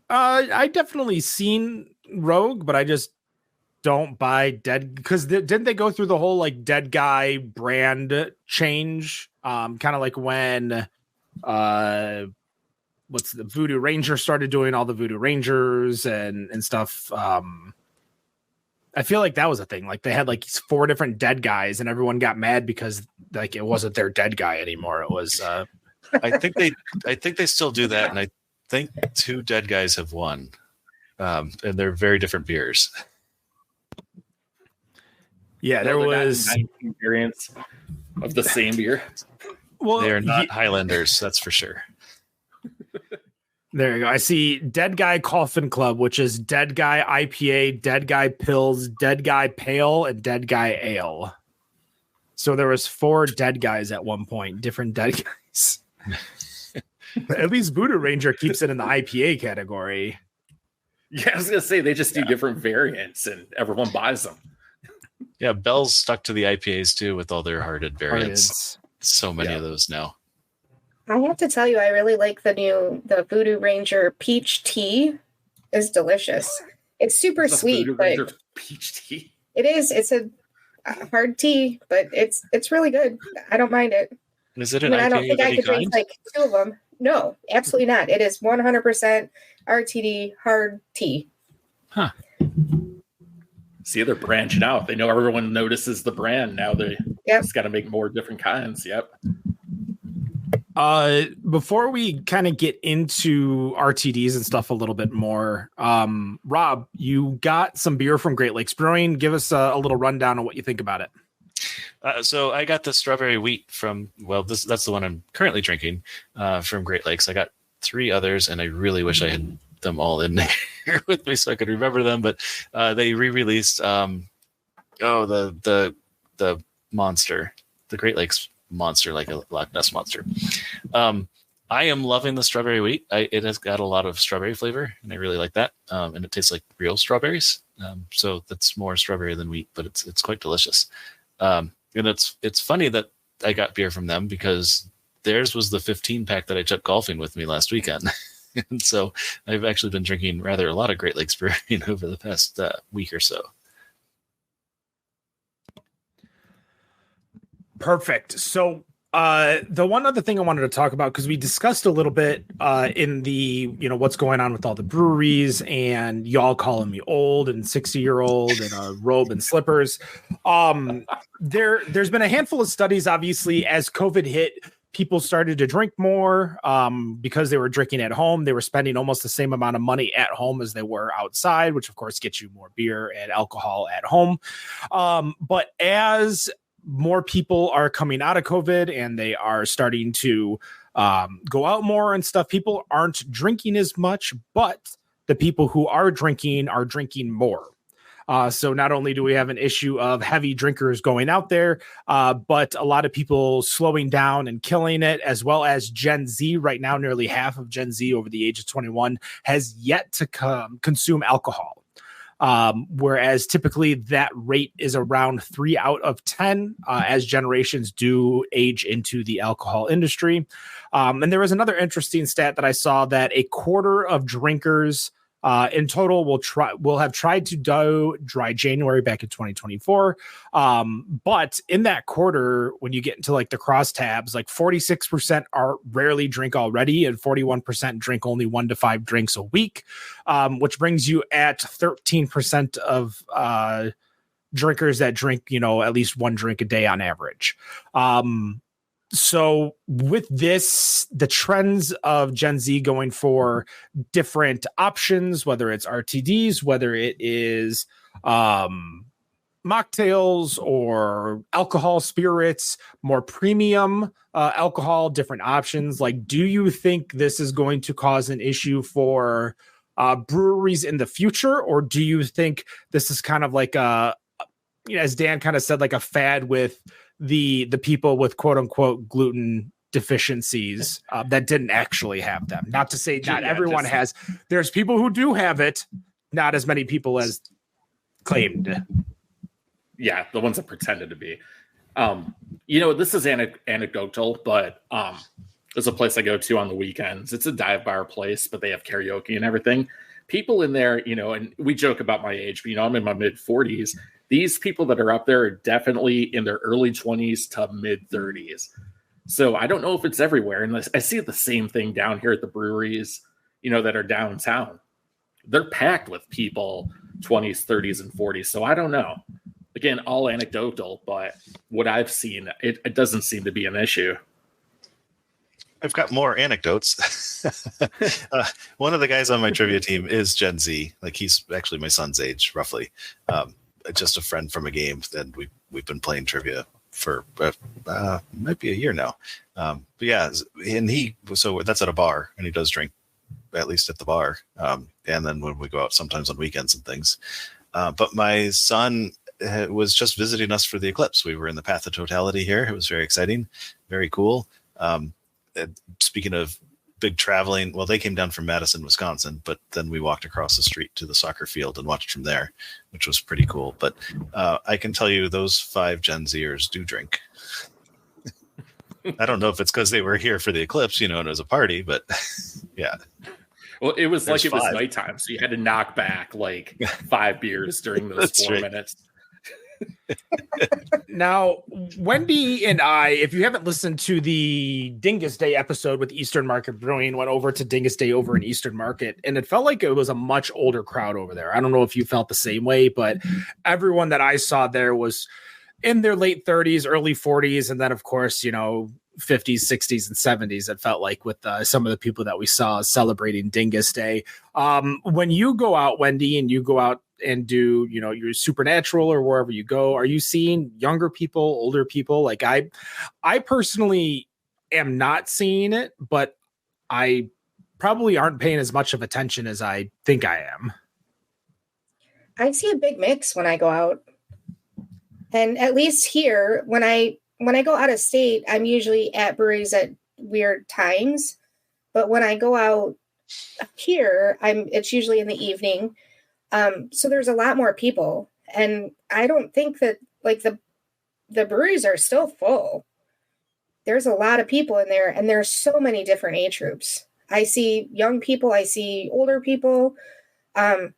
I definitely seen Rogue, but I just don't buy Dead, because didn't they go through the whole like Dead Guy brand change? Kind of like when what's the Voodoo Ranger started doing all the Voodoo Rangers and stuff. I feel like that was a thing. Like they had like 4 different Dead Guys, and everyone got mad because like it wasn't their Dead Guy anymore. It was. I think they still do that, and I think 2 Dead Guys have won, and they're very different beers. Yeah, there was 19 variants of the same beer. Well, they are not Highlanders, that's for sure. There you go. I see Dead Guy Coffin Club, which is Dead Guy IPA, Dead Guy Pills, Dead Guy Pale, and Dead Guy Ale. So there was 4 Dead Guys at one point, different Dead Guys. At least Voodoo Ranger keeps it in the IPA category. Yeah, I was gonna say they just do different variants, and everyone buys them. Yeah, Bell's stuck to the IPAs too with all their hearted variants. So many of those now. I have to tell you, I really like the Voodoo Ranger peach tea. Is delicious. It's super sweet, Voodoo but Ranger peach tea. it is. It's a hard tea, but it's really good. I don't mind it. Is it I an mean, I IPA don't think of I any could drink kind? like 2 of them. No, absolutely not. It is 100% RTD hard tea. Huh. See, they're branching out. They know everyone notices the brand. Now they just got to make more different kinds. Yep. Before we kind of get into RTDs and stuff a little bit more, Rob, you got some beer from Great Lakes Brewing. Give us a little rundown on what you think about it. So I got the strawberry wheat from, that's the one I'm currently drinking from Great Lakes. I got 3 others, and I really wish I had them all in there with me so I could remember them. But they re-released the monster, the Great Lakes monster, like a Loch Ness monster. I am loving the strawberry wheat. It has got a lot of strawberry flavor, and I really like that. And it tastes like real strawberries. So that's more strawberry than wheat, but it's quite delicious. And it's funny that I got beer from them because theirs was the 15 pack that I took golfing with me last weekend. And so I've actually been drinking a lot of Great Lakes Brewing over the past week or so. Perfect. So the one other thing I wanted to talk about, because we discussed a little bit in the, what's going on with all the breweries, and y'all calling me old and 60-year-old and a robe and slippers. There's been a handful of studies, obviously, as COVID hit, people started to drink more because they were drinking at home. They were spending almost the same amount of money at home as they were outside, which of course gets you more beer and alcohol at home. But as more people are coming out of COVID and they are starting to go out more and stuff, people aren't drinking as much, but the people who are drinking more. So not only do we have an issue of heavy drinkers going out there, but a lot of people slowing down and killing it, as well as Gen Z. Right now, nearly half of Gen Z over the age of 21 has yet to consume alcohol. Whereas typically that rate is around 3 out of 10 as generations do age into the alcohol industry. And there was another interesting stat that I saw that a quarter of drinkers in total will have tried to do dry January back in 2024. But in that quarter, when you get into like the crosstabs, like 46% are rarely drink already, and 41% drink only 1 to 5 drinks a week, which brings you at 13% of drinkers that drink, at least 1 drink a day on average. So with this, the trends of Gen Z going for different options, whether it's RTDs, whether it is mocktails or alcohol spirits, more premium alcohol, different options. Like, do you think this is going to cause an issue for breweries in the future? Or do you think this is kind of like as Dan kind of said, like a fad with the people with quote unquote gluten deficiencies that didn't actually have them? Not to say not everyone has. There's people who do have it, not as many people as claimed. Yeah, the ones that pretended to be. This is anecdotal, but there's a place I go to on the weekends. It's a dive bar place, but they have karaoke and everything. People in there, and we joke about my age, but I'm in my mid 40s. These people that are up there are definitely in their early 20s to mid 30s. So I don't know if it's everywhere. And I see the same thing down here at the breweries, that are downtown. They're packed with people 20s, 30s, and 40s. So I don't know. Again, all anecdotal, but what I've seen, it doesn't seem to be an issue. I've got more anecdotes. One of the guys on my trivia team is Gen Z. Like, he's actually my son's age, roughly. Just a friend from a game, and we've been playing trivia for might be a year now. But yeah, and so that's at a bar, and he does drink at least at the bar. And then when we go out sometimes on weekends and things. But my son was just visiting us for the eclipse. We were in the Path of Totality here. It was very exciting, very cool. Speaking of big traveling, well, they came down from Madison, Wisconsin, but then we walked across the street to the soccer field and watched from there, which was pretty cool. But I can tell you those 5 Gen Zers do drink. I don't know if it's because they were here for the eclipse, and it was a party, but yeah. Well, it was There's like it was 5. nighttime, so you had to knock back like 5 beers during those That's 4 right. minutes. Now, Wendy and I, if you haven't listened to the Dingus Day episode with Eastern Market Brewing, went over to Dingus Day over in Eastern Market, and it felt like it was a much older crowd over there. I don't know if you felt the same way, but everyone that I saw there was in their late 30s, early 40s, and then, of course, 50s, 60s, and 70s. It felt like with some of the people that we saw celebrating Dingus Day. When you go out, Wendy, and you go out and do your Supernatural or wherever you go, are you seeing younger people, older people? Like I personally am not seeing it, but I probably aren't paying as much of attention as I think I am. I see a big mix when I go out, and at least here, when I go out of state, I'm usually at breweries at weird times, but when I go out here, it's usually in the evening. So there's a lot more people, and I don't think that like the breweries are still full. There's a lot of people in there, and there's so many different age groups. I see young people, I see older people. I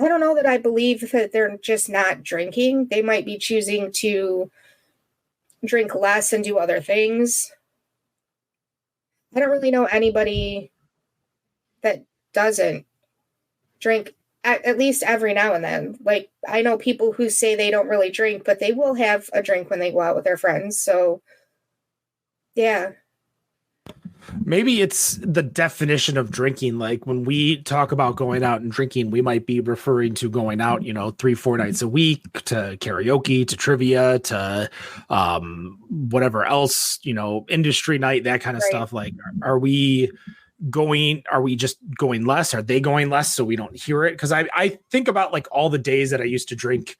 don't know that I believe that they're just not drinking. They might be choosing to drink less and do other things. I don't really know anybody that doesn't drink at least every now and then. Like, I know people who say they don't really drink, but they will have a drink when they go out with their friends. So, yeah. Maybe it's the definition of drinking. Like when we talk about going out and drinking, we might be referring to going out, 3-4 nights a week, to karaoke, to trivia, to whatever else, industry night, that kind of stuff. Like, are we just going less? Are they going less so we don't hear it? Because I think about like all the days that I used to drink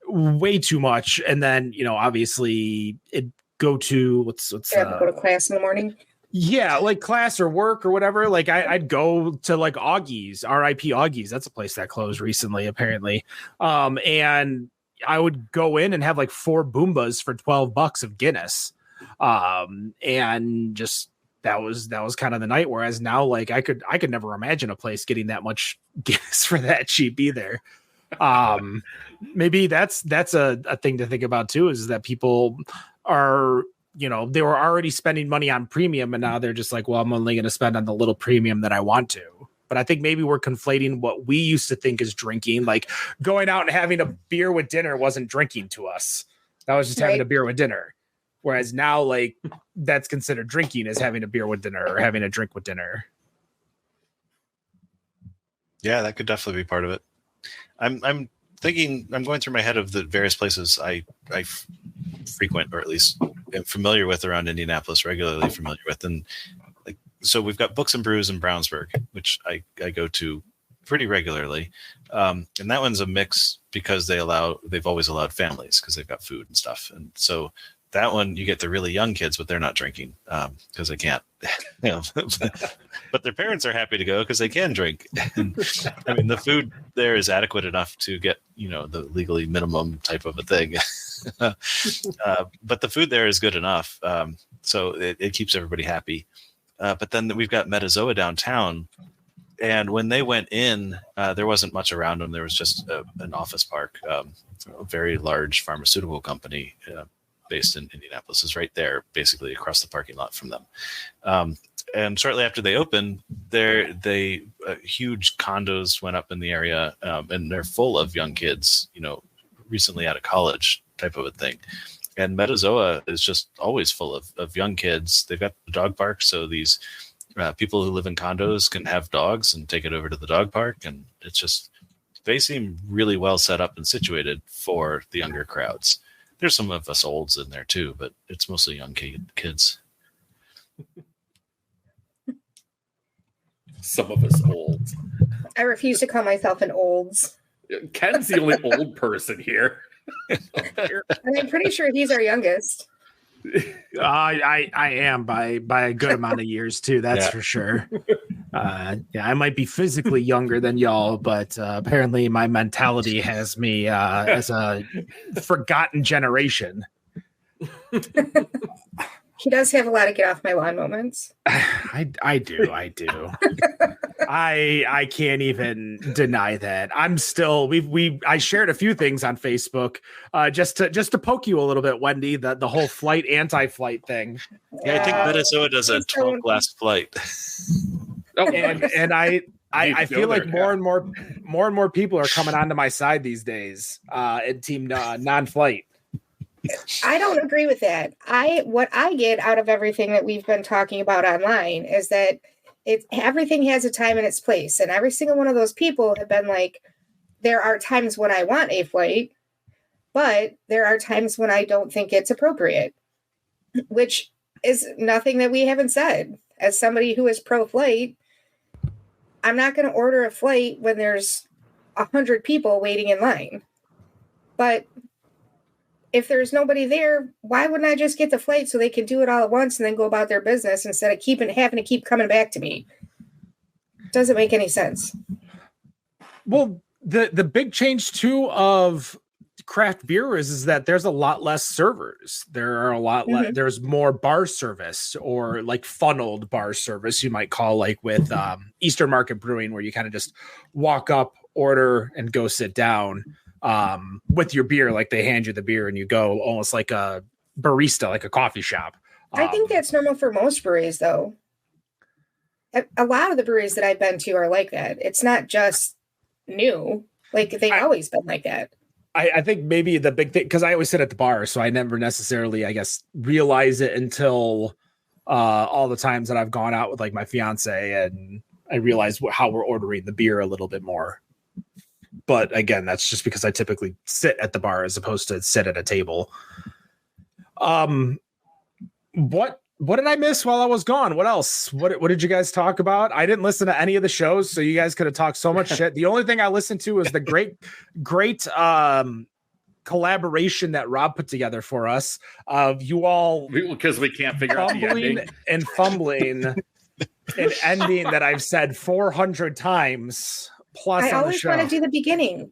way too much, and then obviously it go to go to class in the morning. Yeah, like class or work or whatever. Like I'd go to like Augie's, RIP Augie's. That's a place that closed recently, apparently. And I would go in and have like 4 Boombas for $12 of Guinness. And just that was kind of the night. Whereas now, like I could never imagine a place getting that much Guinness for that cheap either. Maybe that's a thing to think about too, is that people are, they were already spending money on premium, and now they're just like, well, I'm only going to spend on the little premium that I want to. But I think maybe we're conflating what we used to think is drinking. Like going out and having a beer with dinner wasn't drinking to us. That was just having a beer with dinner. Whereas now, like, that's considered drinking, is having a beer with dinner or having a drink with dinner. Yeah, that could definitely be part of it. I'm thinking, I'm going through my head of the various places I frequent, or at least am familiar with around Indianapolis, regularly familiar with. And like, so we've got Books and Brews in Brownsburg, which I go to pretty regularly. And that one's a mix because they've always allowed families because they've got food and stuff. And so that one, you get the really young kids, but they're not drinking because they can't. But their parents are happy to go because they can drink. And, I mean, the food there is adequate enough to get, the legally minimum type of a thing. But the food there is good enough. So it keeps everybody happy. But then we've got Metazoa downtown. And when they went in, there wasn't much around them. There was just an office park, a very large pharmaceutical company based in Indianapolis is right there, basically across the parking lot from them. And shortly after they opened, huge condos went up in the area, and they're full of young kids, recently out of college type of a thing. And Metazoa is just always full of young kids. They've got the dog park, so these people who live in condos can have dogs and take it over to the dog park. And it's just, they seem really well set up and situated for the younger crowds. There's some of us olds in there too, but it's mostly young kids. Some of us old. I refuse to call myself an olds. Ken's the only old person here. And I'm pretty sure he's our youngest. I am by a good amount of years too. That's for sure. I might be physically younger than y'all, but apparently my mentality has me as a forgotten generation. He does have a lot of get off my lawn moments. I do. I can't even deny that. I'm still I shared a few things on Facebook just to poke you a little bit, Wendy, the whole flight anti-flight thing. Yeah, I think Minnesota does a 12-glass flight. And I feel like more and more people are coming onto my side these days in team non-flight. I don't agree with that. What I get out of everything that we've been talking about online is that everything has a time and its place, and every single one of those people have been like, there are times when I want a flight, but there are times when I don't think it's appropriate, which is nothing that we haven't said. As somebody who is pro-flight, I'm not going to order a flight when there's 100 people waiting in line. But if there's nobody there, why wouldn't I just get the flight so they can do it all at once and then go about their business instead of having to keep coming back to me? Doesn't make any sense. Well, the big change too of craft beer is that there's a lot less servers. There are a lot less. There's more bar service, or like funneled bar service, you might call, like with Eastern Market Brewing, where you kind of just walk up, order, and go sit down with your beer. Like they hand you the beer and you go, almost like a barista, like a coffee shop. I think that's normal for most breweries, though. A lot of the breweries that I've been to are like that. It's not just new. Like they've always been like that. I think maybe the big thing, because I always sit at the bar, so I never necessarily, I guess, realize it until all the times that I've gone out with like my fiance, and I realize how we're ordering the beer a little bit more. But again, that's just because I typically sit at the bar as opposed to sit at a table. What did I miss while I was gone? What else? What did you guys talk about? I didn't listen to any of the shows, so you guys could have talked so much shit. The only thing I listened to was the great collaboration that Rob put together for us of you all, because we can't figure out the ending and fumbling an ending that I've said 400 times plus. I always want to do the beginning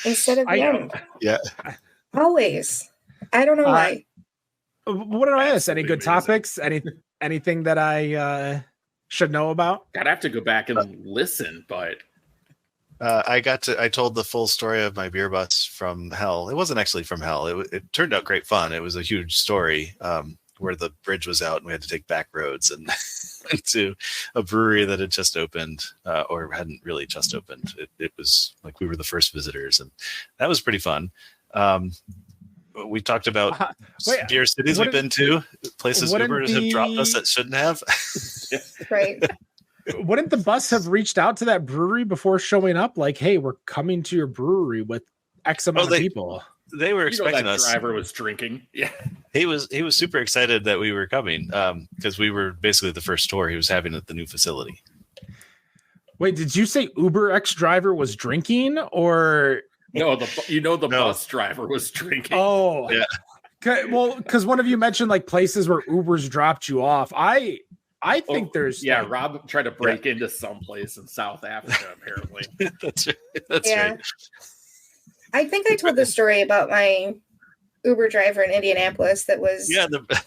instead of the end. Yeah, always. I don't know why. What did I miss? Any good topics? Anything that I should know about? I'd have to go back and listen, but I told the full story of my beer bus from hell. It wasn't actually from hell. It turned out great fun. It was a huge story where the bridge was out and we had to take back roads and went to a brewery that had just opened or hadn't really just opened. It was like we were the first visitors, and that was pretty fun. We talked about beer cities we've been to, places Ubers have dropped us that shouldn't have. Right. Wouldn't the bus have reached out to that brewery before showing up? Like, hey, we're coming to your brewery with X amount of people. They were expecting that us. Driver was drinking. Yeah. He was super excited that we were coming because we were basically the first tour he was having at the new facility. Wait, did you say Uber X driver was drinking, or... No, the bus driver was drinking. Oh, yeah. Well, because one of you mentioned like places where Ubers dropped you off. I think there's Rob tried to break into some place in South Africa. Apparently, that's right. I think I told the story about my Uber driver in Indianapolis that was the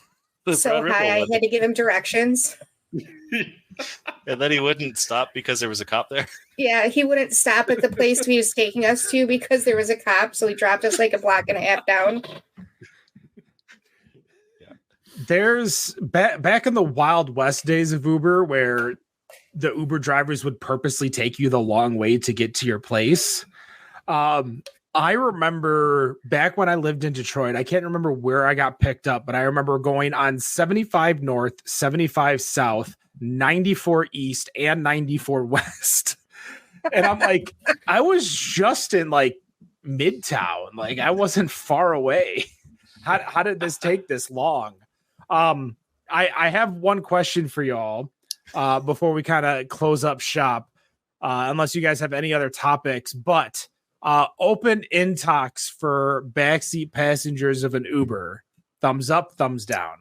so high I had to give him directions. And then he wouldn't stop because there was a cop there. Yeah, he wouldn't stop at the place he was taking us to because there was a cop, so he dropped us like a block and a half down. Yeah. There's back in the Wild West days of Uber, where the Uber drivers would purposely take you the long way to get to your place. I remember back when I lived in Detroit, I can't remember where I got picked up, but I remember going on 75 North, 75 South, 94 East, and 94 West. And I'm like, I was just in like Midtown. Like I wasn't far away. How did this take this long? I have one question for y'all before we kind of close up shop, unless you guys have any other topics, but open in talks for backseat passengers of an Uber. Thumbs up, thumbs down.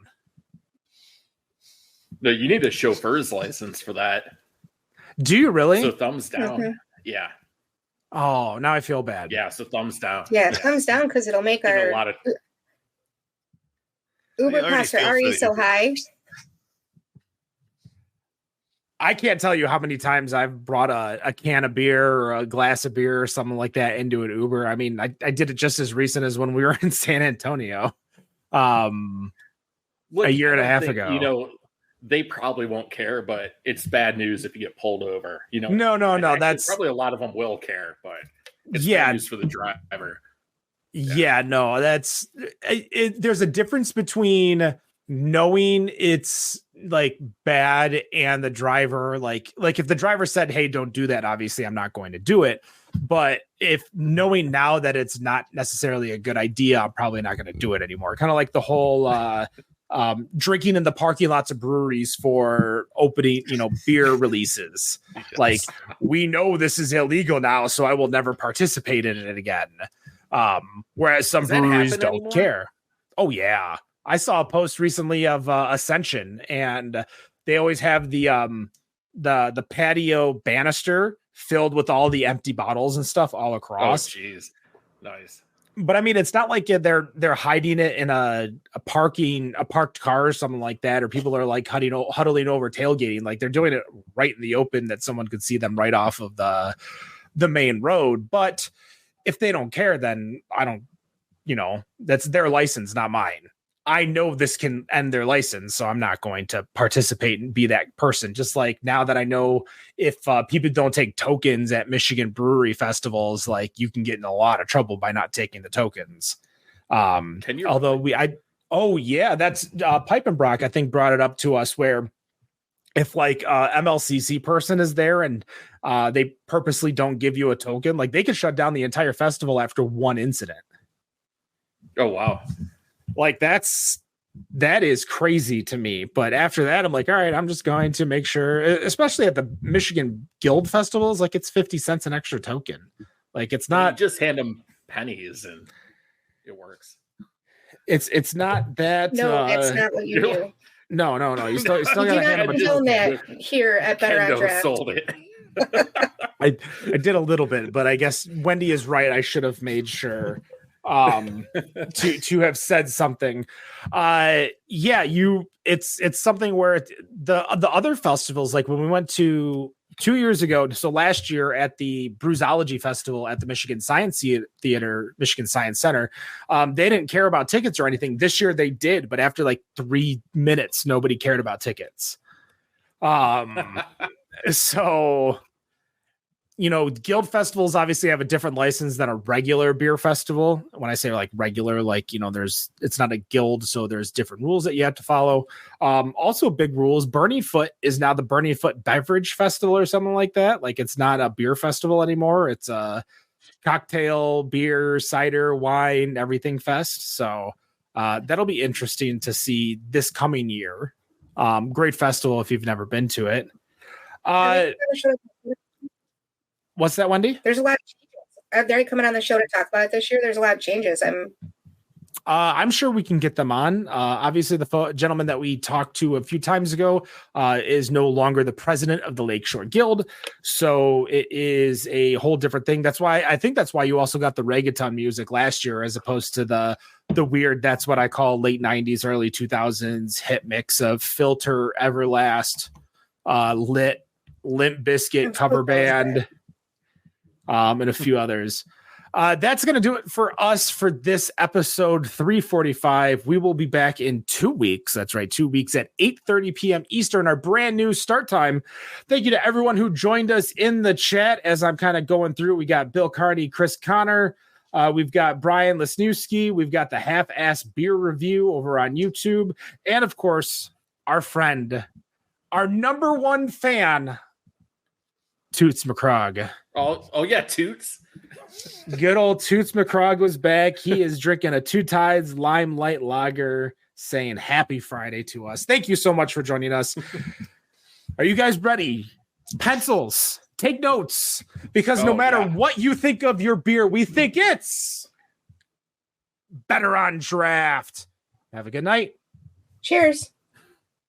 No, you need a chauffeur's license for that. Do you really? So thumbs down. Mm-hmm. Yeah. Oh, now I feel bad. Yeah, so thumbs down. Yeah, thumbs down because it'll make a lot of Uber costs are already so high. I can't tell you how many times I've brought a can of beer or a glass of beer or something like that into an Uber. I mean, I did it just as recent as when we were in San Antonio, a year and a half ago. You know, they probably won't care, but it's bad news if you get pulled over. You know, no. Actually, That's probably a lot of them will care, but it's yeah, bad news for the driver. Yeah, no, that's there's a difference between knowing it's like bad and the driver like if the driver said, hey, don't do that, obviously I'm not going to do it. But if knowing now that it's not necessarily a good idea, I'm probably not going to do it anymore. Kind of like the whole drinking in the parking lots of breweries for opening, beer releases. Yes. Like, we know this is illegal now, so I will never participate in it again. Whereas some breweries don't care. Oh yeah. I saw a post recently of Ascension, and they always have the patio banister filled with all the empty bottles and stuff all across. Oh, jeez. Nice. But I mean, it's not like they're hiding it in a parked car or something like that, or people are like huddling over tailgating. Like, they're doing it right in the open that someone could see them right off of the main road. But if they don't care, then I don't, that's their license, not mine. I know this can end their license, so I'm not going to participate and be that person. Just like now that I know if people don't take tokens at Michigan brewery festivals, like, you can get in a lot of trouble by not taking the tokens. Can you? Although that's Pipe and Brock, I think, brought it up to us where if like MLCC person is there and they purposely don't give you a token, like, they could shut down the entire festival after one incident. Oh, wow. Like, that is crazy to me. But after that, I'm like, all right, I'm just going to make sure, especially at the Michigan Guild festivals, like, it's 50 cents an extra token. Like, it's not just hand them pennies and it works. It's not that. No, that's not what you do. No. You still gotta hand them that here at Better on Draft. Sold it. I did a little bit, but I guess Wendy is right. I should have made sure to have said something. It's something where the other festivals, like when we went to 2 years ago, so last year at the Bruisology Festival at the Michigan Science Theater, Michigan Science Center, they didn't care about tickets or anything. This year they did, but after like 3 minutes, nobody cared about tickets. So, Guild festivals obviously have a different license than a regular beer festival. When I say like regular, like, it's not a guild, so there's different rules that you have to follow. Also big rules. Burning Foot is now the Burning Foot Beverage Festival or something like that. Like, it's not a beer festival anymore. It's a cocktail, beer, cider, wine, everything fest. So that'll be interesting to see this coming year. Great festival if you've never been to it. What's that, Wendy? There's a lot of changes. They're coming on the show to talk about it this year. There's a lot of changes. I'm sure we can get them on. Obviously, the gentleman that we talked to a few times ago is no longer the president of the Lakeshore Guild. So it is a whole different thing. That's why you also got the reggaeton music last year, as opposed to the weird, that's what I call late 90s, early 2000s hit mix of Filter, Everlast, Lit, Limp Bizkit cover band, and a few others. That's going to do it for us for this episode 345. We will be back in 2 weeks. That's right, 2 weeks at 8:30 p.m. Eastern, our brand new start time. Thank you to everyone who joined us in the chat. As I'm kind of going through, we got Bill Carney, Chris Connor. We've got Brian Lesniewski. We've got the Half-Ass Beer Review over on YouTube. And, of course, our friend, our number one fan, Toots McCrog. Oh yeah, Toots. Good old Toots McCrog was back. He is drinking a Two Tides Lime Light Lager, saying happy Friday to us. Thank you so much for joining us. Are you guys ready? Pencils, take notes, because no matter what you think of your beer, we think it's better on draft. Have a good night. Cheers.